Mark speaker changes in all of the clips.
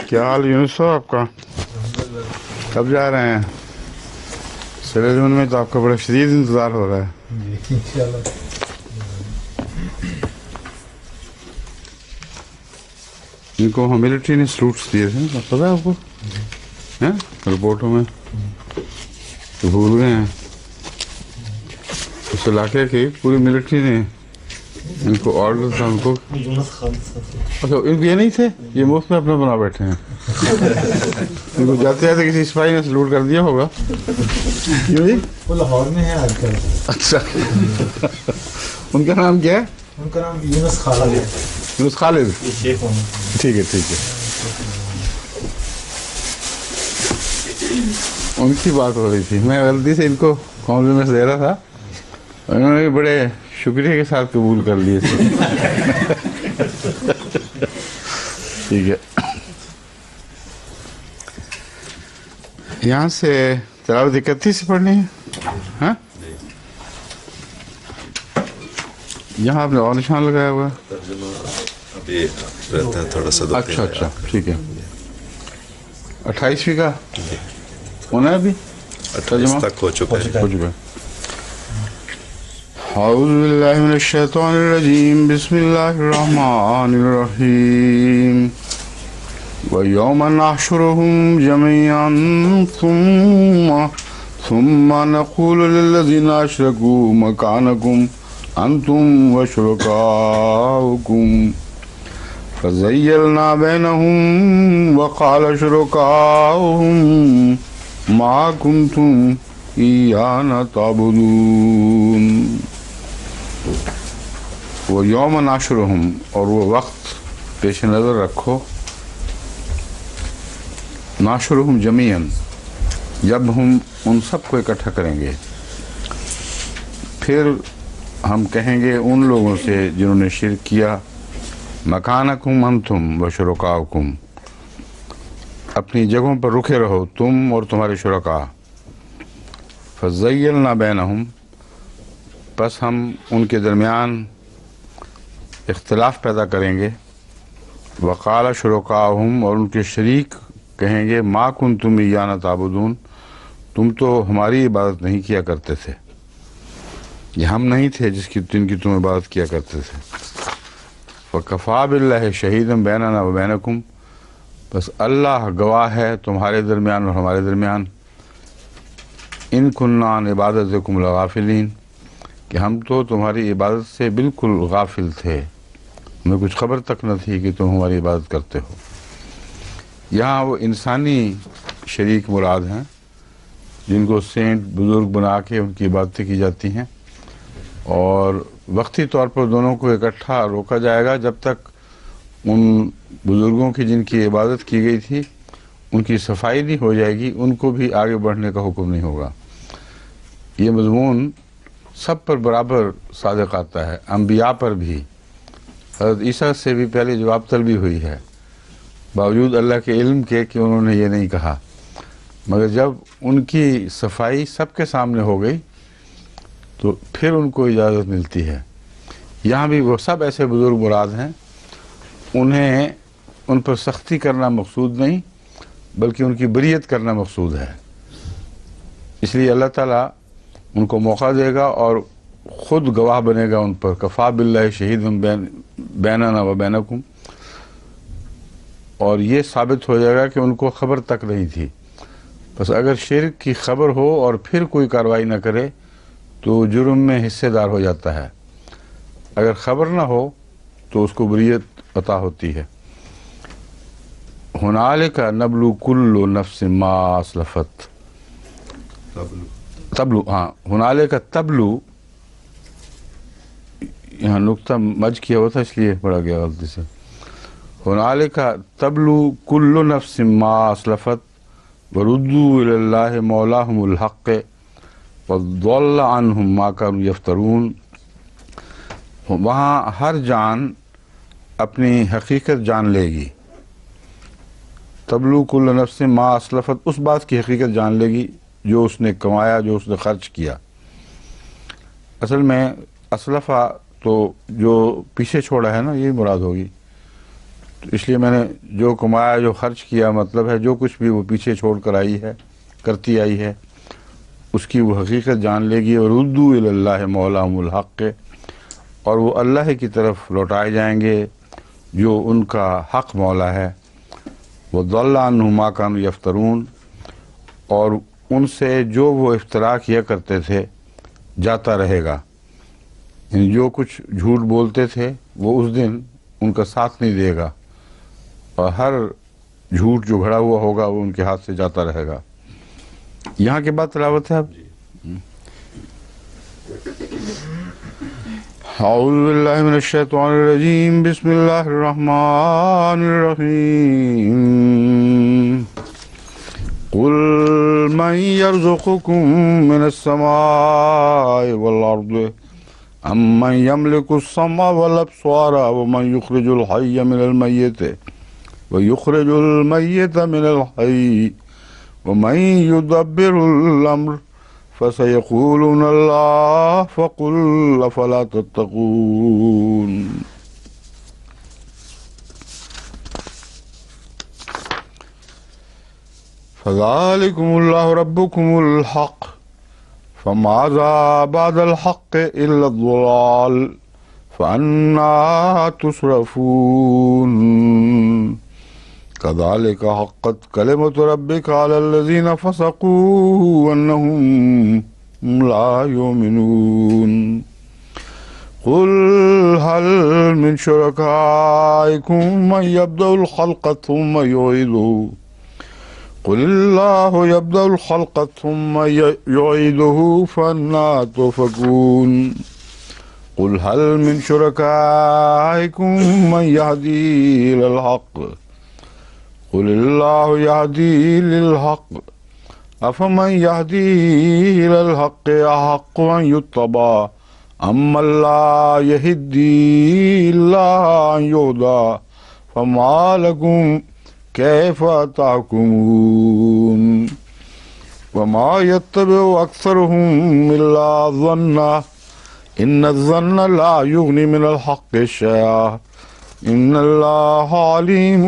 Speaker 1: کیا حال یونس صاحب آپ کا؟ کب جا رہے ہیں؟ سیریلیون میں تو آپ کا بڑا شدید انتظار ہو رہا ہے.
Speaker 2: جی انشاءاللہ.
Speaker 1: ان کو ملٹری نے سلوٹس دیے تھے، پتہ ہے آپ کو؟ رپورٹوں میں تو بھول گئے ہیں. اس علاقے کی پوری ملٹری نے ان کو آرڈر تھا. ان کو اچھا ان کو یہ نہیں تھے، یہ مفت میں اپنا بنا بیٹھے ہیں. ان کو جاتے جاتے کسی سپاہی نے سلوٹ کر دیا ہوگا. کیوں جی؟
Speaker 2: وہ لاہور میں ہے آج کل.
Speaker 1: اچھا ان کا نام کیا ہے؟
Speaker 2: ان کا نام یونس خالد ہے.
Speaker 1: یونس خالد. ٹھیک ہے ٹھیک ہے. ان کی بات ہو رہی تھی، میں غلطی سے ان کو کمپلیمنٹس دے رہا تھا، انہوں نے بڑے شکریہ کے ساتھ قبول کر لیے تھے. ٹھیک ہے. یہاں سے تلاوت 31 سے پڑھنی ہے. ہاں یہاں آپ نے اور نشان لگایا ہوا ہے.
Speaker 3: ابھی رہتا ہے تھوڑا سا.
Speaker 1: اچھا اچھا ٹھیک ہے. 28ویں کا ہونا ہے ابھی.
Speaker 3: 28 تک ہو چکا ہے.
Speaker 1: ہو چکا ہے. اعوذ باللہ من الشیطان الرجیم، بسم اللہ الرحمن الرحیم. وَيَوْمَ نَحْشُرُهُمْ جَمِيعًا ثُمَّ نَقُولُ لِلَّذِينَ أَشْرَكُوا مَكَانَكُمْ أَنْتُمْ وَشُرَكَاؤُكُمْ فَزَيَّلْنَا بَيْنَهُمْ وَقَالَ شُرَكَاؤُهُمْ مَا كُنْتُمْ إِيَّانَا تَعْبُدُونَ. وہ یوم ناشرہم، اور وہ وقت پیش نظر رکھو، ناشرہم جمیعاً، جب ہم ان سب کو اکٹھا کریں گے. پھر ہم کہیں گے ان لوگوں سے جنہوں نے شرک کیا، مکانکم انتم و شرکاؤکم، اپنی جگہوں پر رکے رہو تم اور تمہارے شرکاء. فزیلنا بینہم، پس ہم ان کے درمیان اختلاف پیدا کریں گے. وقال شرکاؤہم، اور ان کے شریک کہیں گے، ما کنتم ایانا تعبدون، تم تو ہماری عبادت نہیں کیا کرتے تھے، یہ ہم نہیں تھے جن کی تم عبادت کیا کرتے تھے. فکفا باللہ شہیدا بیننا و بینکم، بس اللہ گواہ ہے تمہارے درمیان اور ہمارے درمیان. ان کننا عن عبادتکم لغافلین، کہ ہم تو تمہاری عبادت سے بالکل غافل تھے، ہمیں کچھ خبر تک نہ تھی کہ تم ہماری عبادت کرتے ہو. یہاں وہ انسانی شریک مراد ہیں جن کو سینٹ بزرگ بنا کے ان کی عبادتیں کی جاتی ہیں، اور وقتی طور پر دونوں کو اکٹھا روکا جائے گا جب تک ان بزرگوں کی جن کی عبادت کی گئی تھی ان کی صفائی نہیں ہو جائے گی، ان کو بھی آگے بڑھنے کا حکم نہیں ہوگا. یہ مضمون سب پر برابر صادق آتا ہے، انبیاء پر بھی. حضرت عیسیٰ سے بھی پہلے جواب طلبی ہوئی ہے، باوجود اللہ کے علم کے کہ انہوں نے یہ نہیں کہا، مگر جب ان کی صفائی سب کے سامنے ہو گئی تو پھر ان کو اجازت ملتی ہے. یہاں بھی وہ سب ایسے بزرگ مراد ہیں، انہیں ان پر سختی کرنا مقصود نہیں بلکہ ان کی بریت کرنا مقصود ہے. اس لیے اللہ تعالیٰ ان کو موقع دے گا اور خود گواہ بنے گا ان پر. کفا باللہ شہید بیننا و بینکم، اور یہ ثابت ہو جائے گا کہ ان کو خبر تک نہیں تھی. بس اگر شرک کی خبر ہو اور پھر کوئی کارروائی نہ کرے تو جرم میں حصے دار ہو جاتا ہے، اگر خبر نہ ہو تو اس کو بریت عطا ہوتی ہے. ہنالک نبلو کل نفس ما اسلفت، تبلو، ہاں ہنالک تبلو، یہاں نقطہ مج کیا ہوا تھا اس لیے پڑھا گیا غلطی سے. ہنالک تبلو کل نفس ما اسلفت وردوا الی اللہ مولاہم الحق وضل عنہم ما کانوا یفترون. وہاں ہر جان اپنی حقیقت جان لے گی. تبلو کل نفس ما اسلفت، اس بات کی حقیقت جان لے گی جو اس نے کمایا، جو اس نے خرچ کیا. اصل میں اسلفہ تو جو پیچھے چھوڑا ہے نا، یہی مراد ہوگی. تو اس لیے میں نے جو کمایا جو خرچ کیا، مطلب ہے جو کچھ بھی وہ پیچھے چھوڑ کر آئی ہے، کرتی آئی ہے، اس کی وہ حقیقت جان لے گی. اور ردوا الی اللہ مولاہم الحق، اور وہ اللہ کی طرف لوٹائے جائیں گے جو ان کا حق مولا ہے. وضل عنہم ما کانوا یفترون، اور ان سے جو وہ افترا کیا کرتے تھے جاتا رہے گا. یعنی جو کچھ جھوٹ بولتے تھے وہ اس دن ان کا ساتھ نہیں دے گا، اور ہر جھوٹ جو گھڑا ہوا ہوگا وہ ان کے ہاتھ سے جاتا رہے گا. یہاں کے بعد تلاوت ہے اب. اعوذ باللہ من الشیطان الرجیم، بسم اللہ الرحمن الرحیم. قل من يرزقكم من السماء والأرض أم من يملك السمع والأبصار ومن يخرج الحي من الميت ويخرج الميت من الحي ومن يدبر الأمر فسيقولون الله فقل أفلا تتقون. فذلكم الله ربكم الحق فماذا بعد الحق إلا الضلال فأنا تصرفون. كذلك حقت كلمة ربك على الذين فسقوا أنهم لا يؤمنون. قل هل من شركائكم من يبدأ الخلق ثم يعيده قل الله يبدأ الخلق ثم يعيده فأنى تؤفكون. قل هل من شركائكم من يهدي إلى الحق قل الله يهدي للحق أفمن يهدي إلى الحق أحق أن يتبع أمن لا يهدي إلا أن يهدى فما لكم كيف تحكمون. وما يتبع أكثرهم إلا الظن إن الظن لا يغني من الحق شيئا إن الله عليم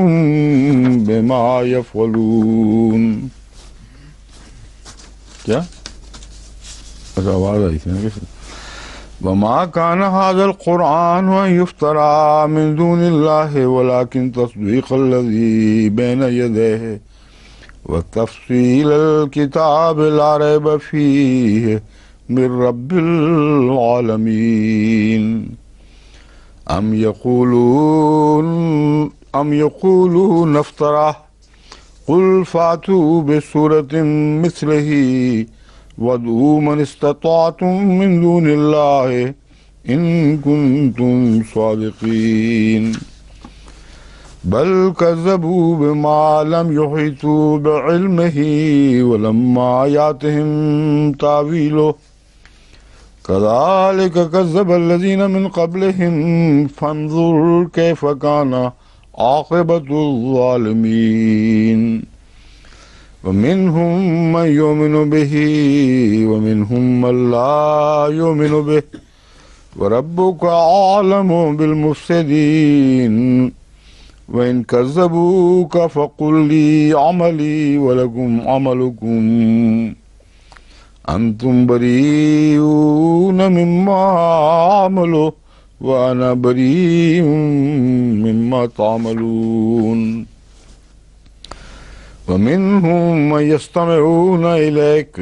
Speaker 1: بما يفعلون. کیا آواز آئی تھی نا. وما كان هذا القرآن أن يفترى من دون الله ولكن تصديق الذي بين يديه وتفصيل الكتاب لا ريب فيه من رب العالمين. أم يقولون افتراه قل فاتوا بسورة مثله وادعوا من استطعتم من دون الله إن كنتم صادقين. بل كذبوا بما لم يحيطوا بعلمه ولما يأتهم تأويله كذلك كذب الذين من قبلهم فانظر كيف كان عاقبة الظالمين. ومنهم من يؤمن به ومنهم من لا يؤمن به وربك أعلم بالمفسدين. وإن كذبوك فقل لي عملي ولكم عملكم أنتم بريئون مما أعمل وأنا بريء مما تعملون. ومنهم من يستمعون إليك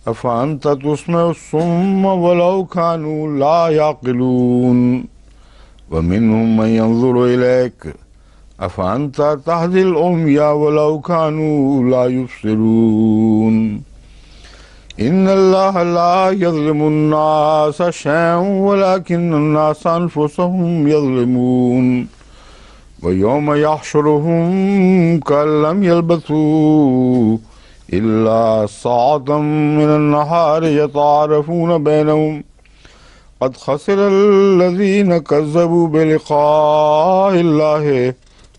Speaker 1: أفأنت تسمع الصم ولو كانوا لا يعقلون. ومنهم من ينظر إليك أفأنت تهدي العمي ولو كانوا لا يبصرون. إن الله لا يظلم الناس شيئا ولكن الناس أنفسهم يظلمون. ويوم يحشرهم كأن لم يلبثوا إلا ساعة من النهار يتعارفون بينهم قد خسر الذين كذبوا بلقاء الله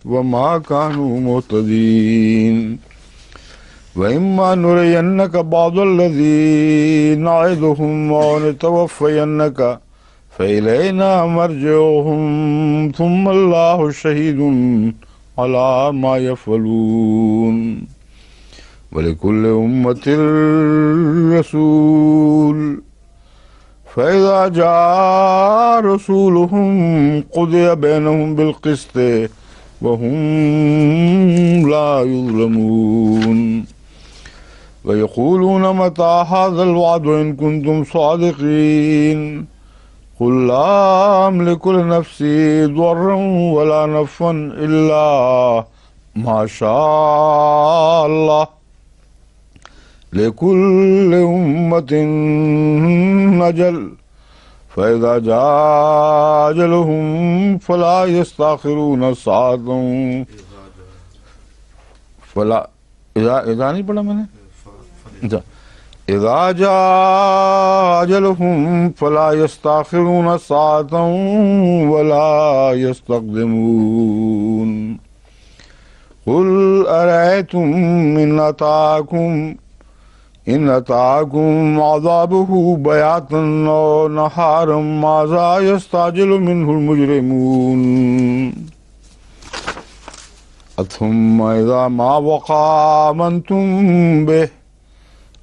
Speaker 1: وما كانوا مهتدين. وإما نرينك بعض الذي نعدهم أو نتوفينك فإلينا مرجعهم ثم الله شهيد على ما يفعلون ولكل أمة رسول فإذا جاء رسولهم قضي بينهم بالقسط وهم لا يظلمون ويقولون متى هذا الوعد إن كنتم صادقين قل لا أملك لنفسي ضرا ولا نفعا إلا ما شاء الله لكل أمة أجل فإذا جاء أجلهم فلا يستأخرون ساعة فلا إذا نہیں پڑھا میں نے إذا جاء أجلهم فلا يستأخرون ساعة ولا يستقدمون قل أرأيتم إن أتاكم عذابه بياتا أو نهارا ماذا يستعجل منه المجرمون ثم إذا ما وقع آمنتم به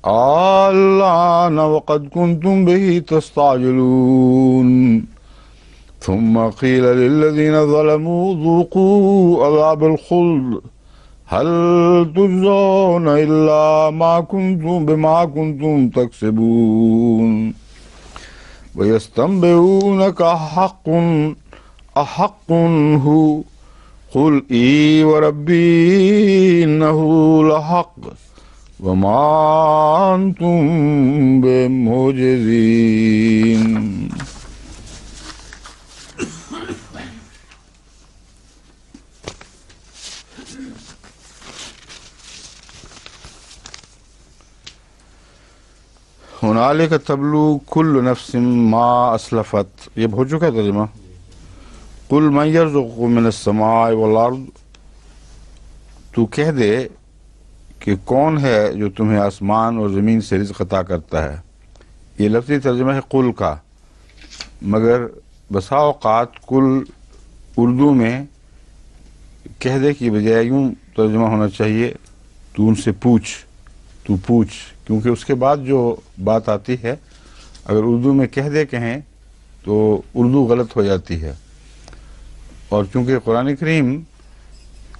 Speaker 1: الآن وقد كنتم به تستعجلون ثم قيل للذين ظلموا ذوقوا عذاب الخلد هل تجزون إلا بما كنتم تكسبون ويستنبئونك أحق هو قل إي وربي إنه لحق وما أنتم بمعجزين. هنالك تبلو كل نفس ما أسلفت. یہ ہو چکا ہے ترجمہ. قل من يرزقكم من السماء والأرض. تو کہہ دے کہ کون ہے جو تمہیں آسمان اور زمین سے رزق عطا کرتا ہے. یہ لفظی ترجمہ ہے قل کا، مگر بسا اوقات کل اردو میں کہہ دے کی بجائے یوں ترجمہ ہونا چاہیے تو ان سے پوچھ، تو پوچھ، کیونکہ اس کے بعد جو بات آتی ہے اگر اردو میں کہہ دے کہیں تو اردو غلط ہو جاتی ہے. اور چونکہ قرآن کریم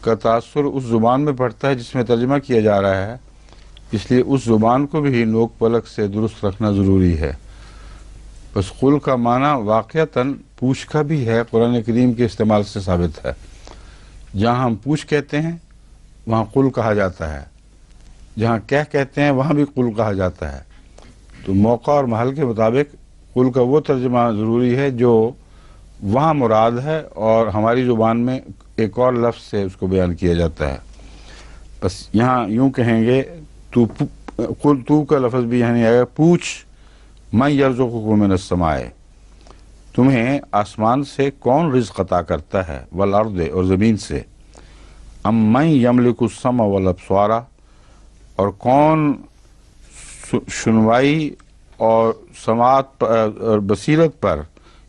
Speaker 1: کا تاثر اس زبان میں پڑتا ہے جس میں ترجمہ کیا جا رہا ہے، اس لیے اس زبان کو بھی نوک پلک سے درست رکھنا ضروری ہے. بس قل کا معنی واقعتاً پوچھ کا بھی ہے، قرآن کریم کے استعمال سے ثابت ہے. جہاں ہم پوچھ کہتے ہیں وہاں قل کہا جاتا ہے، جہاں کہتے ہیں وہاں بھی قل کہا جاتا ہے. تو موقع اور محل کے مطابق قل کا وہ ترجمہ ضروری ہے جو وہاں مراد ہے اور ہماری زبان میں ایک اور لفظ سے اس کو بیان کیا جاتا ہے. بس یہاں یوں کہیں گے قل تو کا لفظ بھی یعنی آئے گا پوچھ من یرزقکم من السماء، تمہیں آسمان سے کون رزق عطا کرتا ہے، والارض اور زمین سے، ام من یملک السمع والابصار، اور کون سنوائی اور سماعت اور بصیرت پر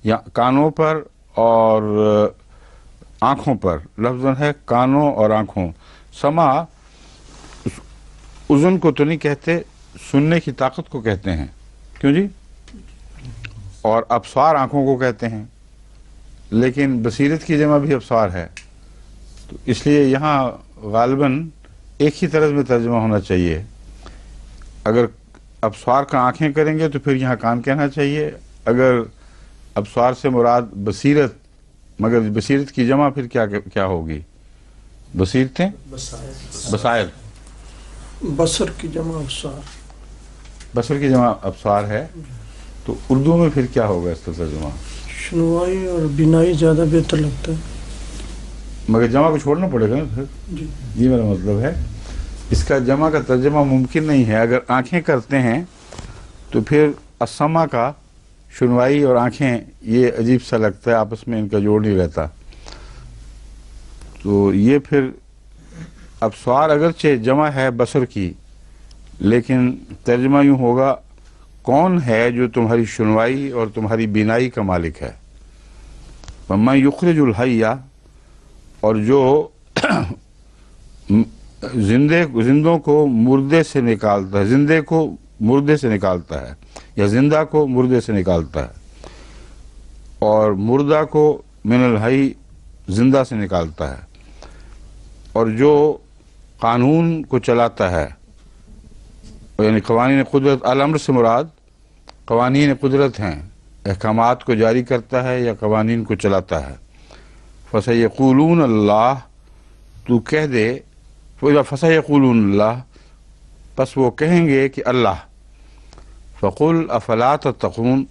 Speaker 1: یا کانوں پر اور آنکھوں پر. لفظ ہے کانوں اور آنکھوں. سمع اذن کو تو نہیں کہتے، سننے کی طاقت کو کہتے ہیں، کیوں جی؟ اور ابصار آنکھوں کو کہتے ہیں، لیکن بصیرت کی جمع بھی ابصار ہے. تو اس لیے یہاں غالباً ایک ہی طرز میں ترجمہ ہونا چاہیے. اگر ابصار کا آنکھیں کریں گے تو پھر یہاں کان کہنا چاہیے. اگر ابصار سے مراد بصیرت، مگر بصیرت کی جمع پھر کیا ہوگی؟ بصیرتیں، بصائر.
Speaker 4: بصر کی جمع ابصار،
Speaker 1: بصر کی جمع ابصار ہے. تو اردو میں پھر کیا ہوگا اس کا ترجمہ؟
Speaker 4: سنوائی اور بینائی زیادہ بہتر لگتا ہے،
Speaker 1: مگر جمع کو چھوڑنا پڑے گا نا پھر. یہ میرا مطلب ہے اس کا جمع کا ترجمہ ممکن نہیں ہے. اگر آنکھیں کرتے ہیں تو پھر السمع کا سنوائی اور آنکھیں یہ عجیب سا لگتا ہے، آپس میں ان کا جوڑ نہیں رہتا. تو یہ پھر ابصار اگرچہ جمع ہے بصر کی، لیکن ترجمہ یوں ہوگا کون ہے جو تمہاری سنوائی اور تمہاری بینائی کا مالک ہے؟ وَمَن یخرج الحی، اور جو زندوں کو مردے سے نکالتا ہے، زندے کو مردے سے نکالتا ہے، یا زندہ کو مردے سے نکالتا ہے، اور مردہ کو من الحی زندہ سے نکالتا ہے، اور جو قانون کو چلاتا ہے، یعنی قوانین قدرت، الامر سے مراد قوانین قدرت ہیں، احکامات کو جاری کرتا ہے یا قوانین کو چلاتا ہے۔ فَسَيَقُولُونَ اللہ، تو کہہ دے، فَسَيَقُولُونَ اللہ، پس وہ کہیں گے کہ اللہ۔ فَقُلْ أَفَلَا تَتَّقُونَ،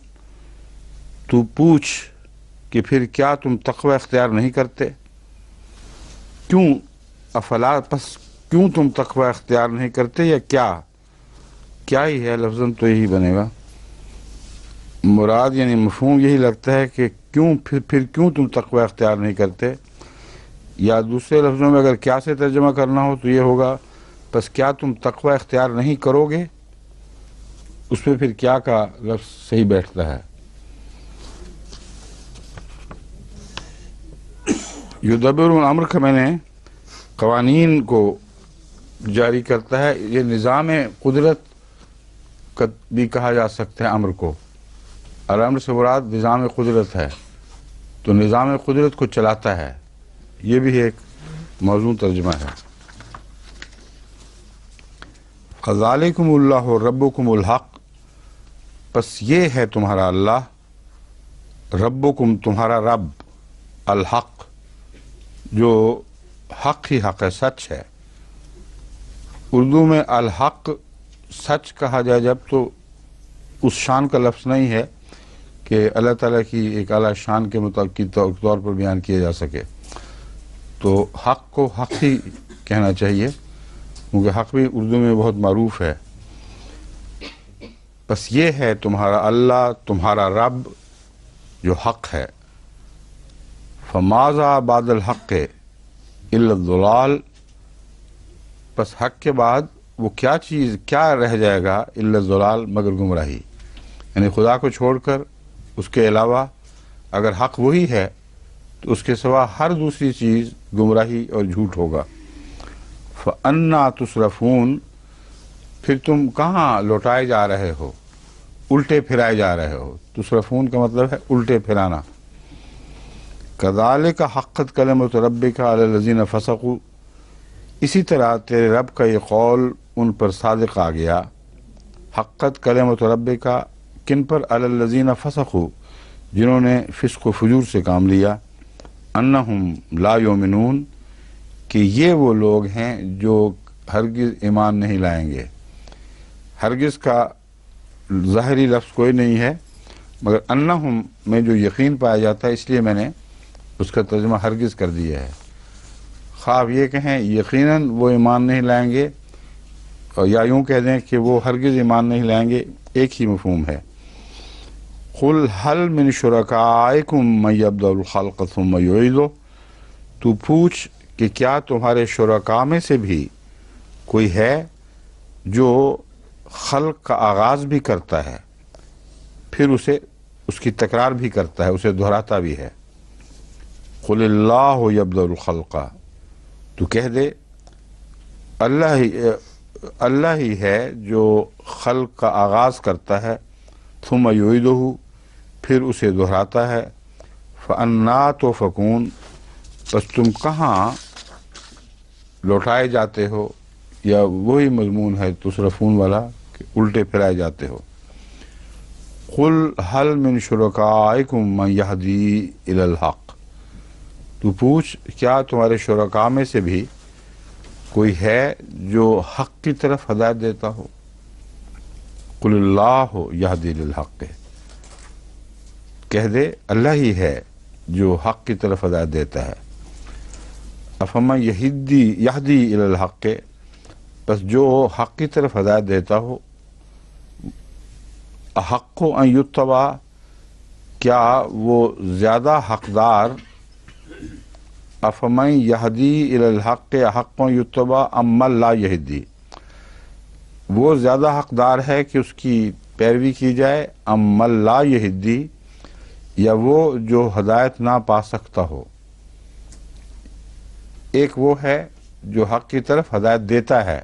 Speaker 1: تو پوچھ کہ پھر کیا تم تقوی اختیار نہیں کرتے؟ کیوں افلا، پس کیوں تم تقوی اختیار نہیں کرتے، یا کیا ہی ہے، لفظاً تو یہی بنے گا، مراد یعنی مفہوم یہی لگتا ہے کہ کیوں پھر کیوں تم تقوی اختیار نہیں کرتے، یا دوسرے لفظوں میں اگر کیا سے ترجمہ کرنا ہو تو یہ ہوگا پس کیا تم تقوی اختیار نہیں کرو گے، اس میں پھر کیا کا لفظ صحیح بیٹھتا ہے۔ یدبر الامر کا میں نے قوانین کو جاری کرتا ہے، یہ نظام قدرت کا بھی کہا جا سکتا ہے امر کو، الامر سے مراد نظام قدرت ہے، تو نظام قدرت کو چلاتا ہے، یہ بھی ایک موزوں ترجمہ ہے۔ فَذَلِكُمُ اللَّهُ رَبُّكُمُ الْحَقُّ، پس یہ ہے تمہارا اللہ، ربکم تمہارا رب، الحق جو حق ہی حق ہے، سچ ہے۔ اردو میں الحق سچ کہا جائے جب تو اس شان کا لفظ نہیں ہے کہ اللہ تعالیٰ کی ایک اعلیٰ شان کے طور پر بیان کیا جا سکے، تو حق کو حق ہی کہنا چاہیے، کیونکہ حق بھی اردو میں بہت معروف ہے۔ بس یہ ہے تمہارا اللہ، تمہارا رب جو حق ہے۔ فماذا بعد الحق الا الضلال، پس حق کے بعد وہ کیا رہ جائے گا، الا الضلال مگر گمراہی، یعنی خدا کو چھوڑ کر اس کے علاوہ اگر حق وہی ہے تو اس کے سوا ہر دوسری چیز گمراہی اور جھوٹ ہوگا۔ فَأَنَّا تُصْرَفُونَ، پھر تم کہاں لوٹائے جا رہے ہو، الٹے پھرائے جا رہے ہو۔ تصرفون کا مطلب ہے الٹے پھرانا۔ كَذَلِكَ حَقَّتْ كَلِمَتُ رَبِّكَ عَلَى الَّذِينَ فَسَقُوا، اسی طرح تیرے رب کا یہ قول ان پر صادق آ گیا۔ حقت کلمۃ ربک، کن پر؟ علی الذین فسقوا، جنہوں نے فسق و فجور سے کام لیا۔ انہم لا یؤمنون، کہ یہ وہ لوگ ہیں جو ہرگز ایمان نہیں لائیں گے۔ ہرگز کا ظاہری لفظ کوئی نہیں ہے، مگر انہم میں جو یقین پایا جاتا ہے اس لیے میں نے اس کا ترجمہ ہرگز کر دیا ہے۔ خواب یہ کہیں یقیناً وہ ایمان نہیں لائیں گے، یا یوں کہہ دیں کہ وہ ہرگز ایمان نہیں لائیں گے، ایک ہی مفہوم ہے۔ قل هل من شرکائکم من یبدأ الخلق ثم یعیدہ، تو پوچھ کہ کیا تمہارے شرکاء میں سے بھی کوئی ہے جو خلق کا آغاز بھی کرتا ہے پھر اس کی تکرار بھی کرتا ہے، اسے دہراتا بھی ہے۔ قل اللہ یبدأ الخلق، تو کہہ دے اللہ ہی ہے جو خلق کا آغاز کرتا ہے، ثم یعیدہ، پھر اسے دہراتا ہے۔ فَأَنَّا تُؤْفَكُونَ، بس تم کہاں لوٹائے جاتے ہو، یا وہی مضمون ہے تصرفون والا کہ الٹے پھرائے جاتے ہو۔ قل هل من شرکائکم من یہدی الی الحق، تو پوچھ کیا تمہارے شرکاء میں سے بھی کوئی ہے جو حق کی طرف ہدایت دیتا ہو۔ قل اللہ یہدی للحق، کہہ دے اللہ ہی ہے جو حق کی طرف ہدایت دیتا ہے۔ افمن یہدی الی الحق، بس جو حق کی طرف ہدایت دیتا ہو، احق ان یتبع، کیا وہ زیادہ حقدار، افمن یہدی الی الحق احق ان یتبع ام من لا یہدی، وہ زیادہ حقدار ہے کہ اس کی پیروی کی جائے ام من لا یہدی یا وہ جو ہدایت نہ پا سکتا ہو. ایک وہ ہے جو حق کی طرف ہدایت دیتا ہے،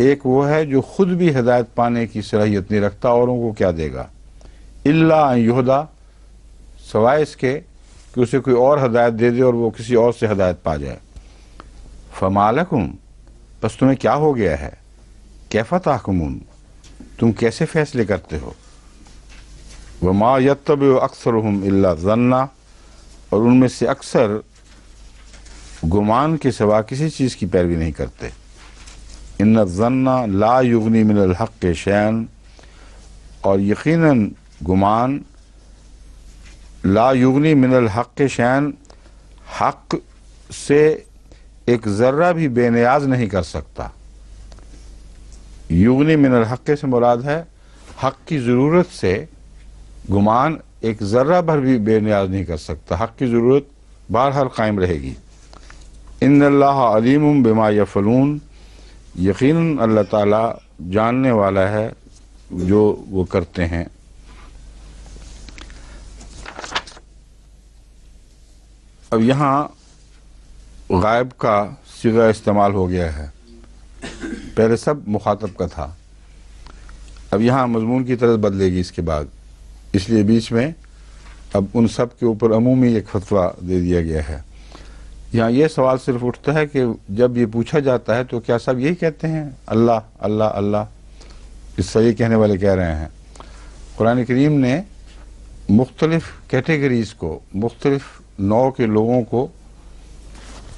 Speaker 1: ایک وہ ہے جو خود بھی ہدایت پانے کی صلاحیت نہیں رکھتا، اوروں کو کیا دے گا. الا ان یہدا سوائے اس کے کہ اسے کوئی اور ہدایت دے دے اور وہ کسی اور سے ہدایت پا جائے. فما لکم بس تمہیں کیا ہو گیا ہے، کیف تحکمون تم کیسے فیصلے کرتے ہو. وما یتبع اکثرهم الا ظنا اور ان میں سے اکثر گمان کے سوا کسی چیز کی پیروی نہیں کرتے. ان الظن لا یغنی من الحق شیئا اور یقیناً گمان لا یغنی من الحق شیئا حق سے ایک ذرہ بھی بے نیاز نہیں کر سکتا. یغنی من الحق سے مراد ہے حق کی ضرورت سے گمان ایک ذرہ بھر بھی بے نیاز نہیں کر سکتا، حق کی ضرورت بہرحال قائم رہے گی. ان اللہ علیم بما یفعلون یقیناً اللہ تعالیٰ جاننے والا ہے جو وہ کرتے ہیں. اب یہاں غائب کا صیغہ استعمال ہو گیا ہے، پہلے سب مخاطب کا تھا، اب یہاں مضمون کی طرز بدلے گی اس کے بعد، اس لیے بیچ میں اب ان سب کے اوپر عمومی ایک فتویٰ دے دیا گیا ہے. یہاں یہ سوال صرف اٹھتا ہے کہ جب یہ پوچھا جاتا ہے تو کیا سب یہی کہتے ہیں اللہ اللہ اللہ، اس سے یہ کہنے والے کہہ رہے ہیں. قرآن کریم نے مختلف کیٹیگریز کو، مختلف نوع کے لوگوں کو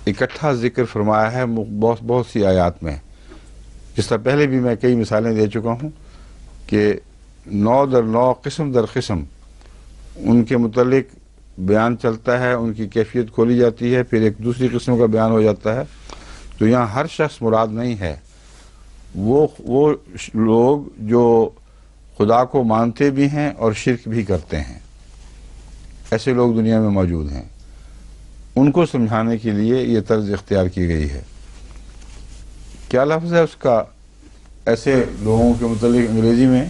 Speaker 1: اکٹھا ذکر فرمایا ہے بہت سی آیات میں. جس طرح پہلے بھی میں کئی مثالیں دے چکا ہوں کہ نوع در نوع، قسم در قسم ان کے متعلق بیان چلتا ہے، ان کی کیفیت کھولی جاتی ہے، پھر ایک دوسری قسم کا بیان ہو جاتا ہے. تو یہاں ہر شخص مراد نہیں ہے، وہ لوگ جو خدا کو مانتے بھی ہیں اور شرک بھی کرتے ہیں، ایسے لوگ دنیا میں موجود ہیں. ان کو سمجھانے کے لیے یہ طرز اختیار کی گئی ہے. کیا لفظ ہے اس کا؟ ایسے لوگوں کے متعلق انگریزی میں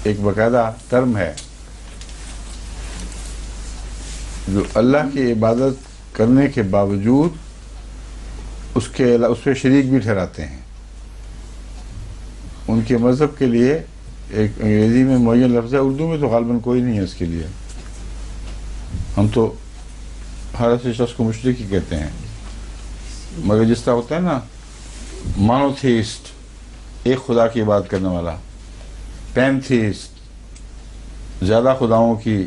Speaker 1: ایک باقاعدہ ٹرم ہے جو اللہ کی عبادت کرنے کے باوجود اس پہ شریک بھی ٹھہراتے ہیں. ان کے مذہب کے لیے ایک انگریزی میں معین لفظ ہے، اردو میں تو غالباً کوئی نہیں ہے اس کے لیے. ہم تو ہر ایسے شخص کو مشرک ہی کہتے ہیں، مگر جس طرح ہوتا ہے نا مانوتھیسٹ، ایک خدا کی عبادت کرنے والا، پینتھیسٹ، زیادہ خداؤں کی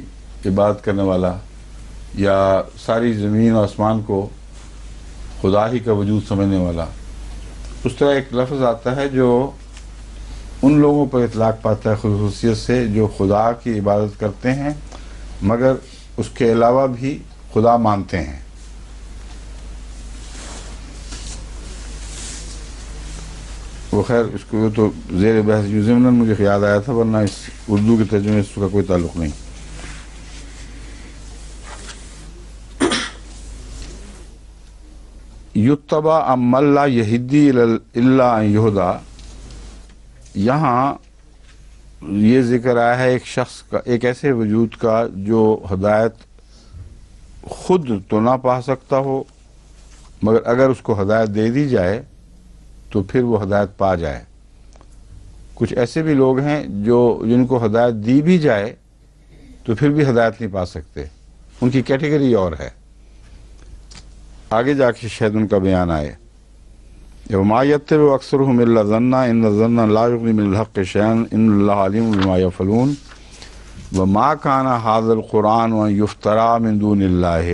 Speaker 1: عبادت کرنے والا، یا ساری زمین و آسمان کو خدا ہی کا وجود سمجھنے والا. اس طرح ایک لفظ آتا ہے جو ان لوگوں پر اطلاق پاتا ہے خصوصیت سے جو خدا کی عبادت کرتے ہیں مگر اس کے علاوہ بھی خدا مانتے ہیں. وہ خیر اس کو تو زیر بحث ضمن مجھے یاد آیا تھا، ورنہ اس اردو کے ترجمے سے اس کا کوئی تعلق نہیں. یتبع ام من لا یہدی الا ان یہدا، یہاں یہ ذکر آیا ہے ایک شخص کا، ایک ایسے وجود کا جو ہدایت خود تو نہ پا سکتا ہو مگر اگر اس کو ہدایت دے دی جائے تو پھر وہ ہدایت پا جائے. کچھ ایسے بھی لوگ ہیں جن کو ہدایت دی بھی جائے تو پھر بھی ہدایت نہیں پا سکتے، ان کی کیٹیگری اور ہے، آگے جا کے شاید ان کا بیان آئے. وما یتبع اکثرهم الا ظنا ان الظن لا یغنی من الحق شیئا ان اللہ علیم بما یفعلون وما کان ھذا القرآن ان یفتری من دون اللہ.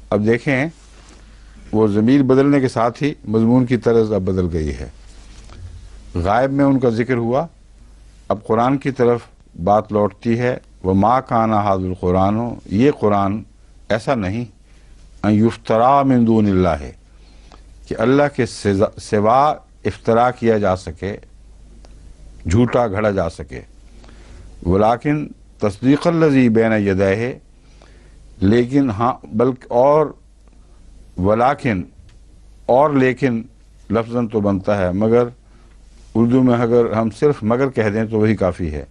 Speaker 1: اب دیکھیں وہ ضمیر بدلنے کے ساتھ ہی مضمون کی طرز اب بدل گئی ہے. غائب میں ان کا ذکر ہوا، اب قرآن کی طرف بات لوٹتی ہے. وما کان ھذا القرآن، یہ قرآن ایسا نہیں، ان یفتری من دون اللہ، کہ اللہ کے سوا افترا کیا جا سکے، جھوٹا گھڑا جا سکے. ولیکن تصدیق الذی بین یدیہ، لیکن ہاں بلکہ اور لیکن لفظاً تو بنتا ہے مگر اردو میں اگر ہم صرف مگر کہہ دیں تو وہی کافی ہے.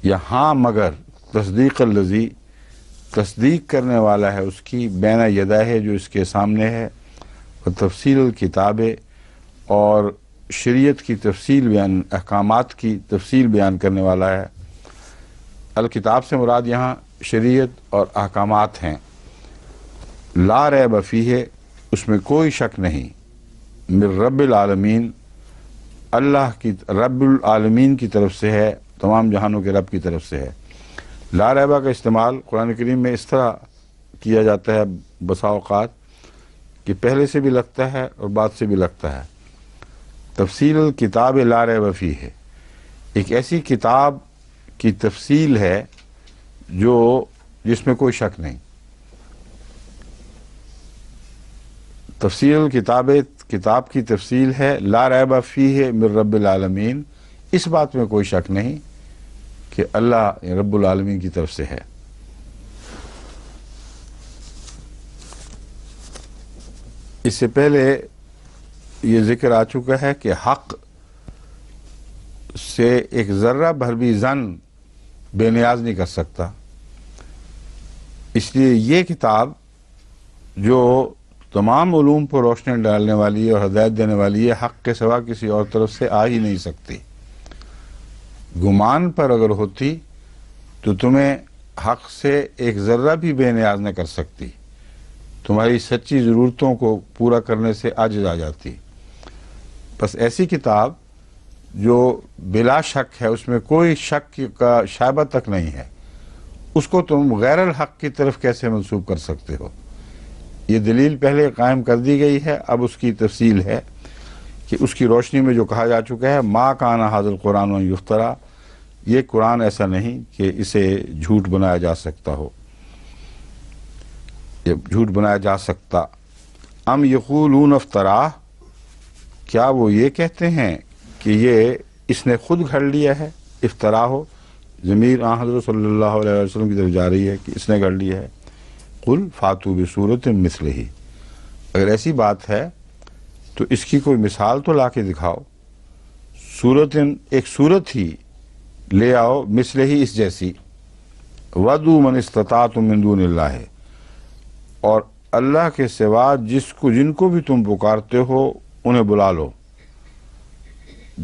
Speaker 1: یہاں مگر تصدیق الذی، تصدیق کرنے والا ہے اس کی، بین یدہ ہے جو اس کے سامنے ہے، اور تفصیل الکتاب، اور شریعت کی تفصیل بیان، احکامات کی تفصیل بیان کرنے والا ہے. الکتاب سے مراد یہاں شریعت اور احکامات ہیں. لا ریب فیہ، اس میں کوئی شک نہیں، من رب العالمین، اللہ کی رب العالمین کی طرف سے ہے، تمام جہانوں کے رب کی طرف سے ہے. لا ریبہ کا استعمال قرآن کریم میں اس طرح کیا جاتا ہے بسا اوقات کہ پہلے سے بھی لگتا ہے اور بعد سے بھی لگتا ہے. تفصیل الکتاب لا ریب فیہ، ایک ایسی کتاب کی تفصیل ہے جس میں کوئی شک نہیں. تفصیل الکتاب، کتاب کی تفصیل ہے، لا ریب فیہ من رب العالمین، اس بات میں کوئی شک نہیں کہ اللہ رب العالمین کی طرف سے ہے. اس سے پہلے یہ ذکر آ چکا ہے کہ حق سے ایک ذرہ بھر بھی ظن بے نیاز نہیں کر سکتا. اس لیے یہ کتاب جو تمام علوم پر روشنی ڈالنے والی ہے اور ہدایت دینے والی ہے، حق کے سوا کسی اور طرف سے آ ہی نہیں سکتی. گمان پر اگر ہوتی تو تمہیں حق سے ایک ذرہ بھی بے نیاز نہ کر سکتی، تمہاری سچی ضرورتوں کو پورا کرنے سے عاجز آ جاتی. بس ایسی کتاب جو بلا شک ہے، اس میں کوئی شک کا شائبہ تک نہیں ہے، اس کو تم غیر الحق کی طرف کیسے منسوب کر سکتے ہو؟ یہ دلیل پہلے قائم کر دی گئی ہے، اب اس کی تفصیل ہے کہ اس کی روشنی میں جو کہا جا چکا ہے، ما کان ھذا القرآن یفترا، یہ قرآن ایسا نہیں کہ اسے جھوٹ بنایا جا سکتا ہو، یہ جھوٹ بنایا جا سکتا. ام یقولون افتراہ، کیا وہ یہ کہتے ہیں کہ یہ اس نے خود گھڑ لیا ہے؟ افترا ہو، ضمیر آن حضرت صلی اللہ علیہ وسلم کی طرف جا رہی ہے کہ اس نے گھڑ لیا ہے. قل فاتوا بصورۃ مثلہ، اگر ایسی بات ہے تو اس کی کوئی مثال تو لا کے دکھاؤ. صورت، ایک صورت ہی لے آؤ، مثلہ ہی، اس جیسی. وَدُوا مَنِ اسْتَطَعْتُم مِّن دُونِ اللَّهِ، اور اللہ کے سوا جن کو بھی تم پکارتے ہو انہیں بلا لو،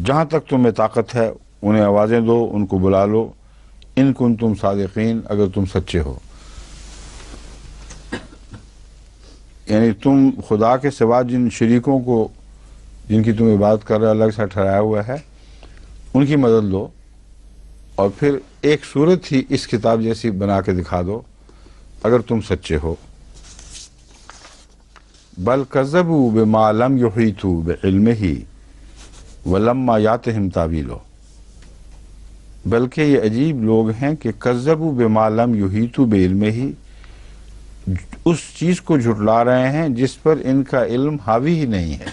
Speaker 1: جہاں تک تمہیں طاقت ہے انہیں آوازیں دو، ان کو بلا لو. ان کنتم صادقین، اگر تم سچے ہو. یعنی تم خدا کے سوا جن شریکوں کو، جن کی تم عبادت کر رہے اللہ کے ساتھ ٹھہرایا ہوا ہے، ان کی مدد لو، اور پھر ایک صورت ہی اس کتاب جیسی بنا کے دکھا دو اگر تم سچے ہو. بل کذبوا بما لم یحیطوا بعلمہ ولما یاتہم تاویلہ، بلکہ یہ عجیب لوگ ہیں کہ کذبوا بما لم یحیطوا بعلمہ، اس چیز کو جھٹلا رہے ہیں جس پر ان کا علم حاوی ہی نہیں ہے.